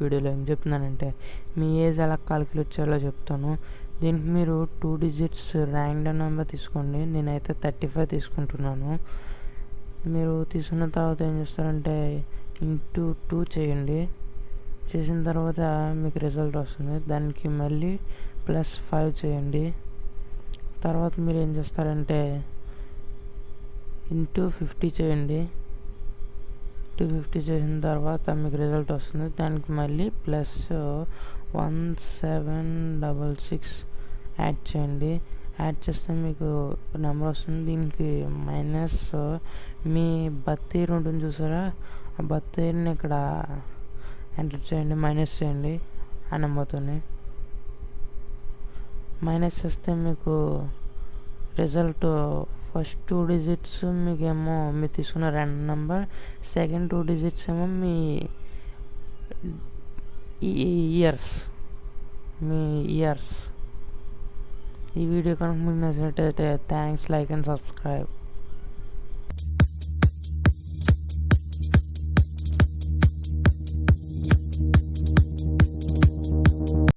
వీడియోలో ఏం చెప్తున్నానంటే మీ ఏజ్ ఎలా కాలిక్యులేట్ చేయాలో చెప్తాను. దీనికి మీరు 2 డిజిట్స్ ర్యాండమ్ నెంబర్ తీసుకోండి. నేనైతే 35 తీసుకుంటున్నాను. మీరు తీసుకున్న తర్వాత ఏం చేస్తారంటే ఇంటూ 2 చేయండి. చేసిన తర్వాత మీకు రిజల్ట్ వస్తుంది. దానికి మళ్ళీ +5 చేయండి. తర్వాత మీరు ఏం చేస్తారంటే ఇంటూ 50 చేయండి. 250 చేసిన తర్వాత మీకు రిజల్ట్ వస్తుంది. దానికి మళ్ళీ +1766 యాడ్ చేయండి. యాడ్ చేస్తే మీకు నెంబర్ వస్తుంది. దీనికి మైనస్ మీ బర్త్ ఇయర్ ఉంటుంది చూసారా, ఆ బర్త్ ఇయర్ని ఇక్కడ ఎంటర్ చేయండి, మైనస్ చేయండి ఆ నెంబర్తోనే. మైనస్ చేస్తే మీకు రిజల్ట్ ఫస్ట్ 2 డిజిట్స్ మీకేమో మీరు తీసుకున్న ర్యాండమ్ నెంబర్, సెకండ్ 2 డిజిట్స్ ఏమో మీ ఇయర్స్. ఈ వీడియో కనుక మీకు నచ్చినట్టయితే థ్యాంక్స్, లైక్ అండ్ సబ్స్క్రైబ్.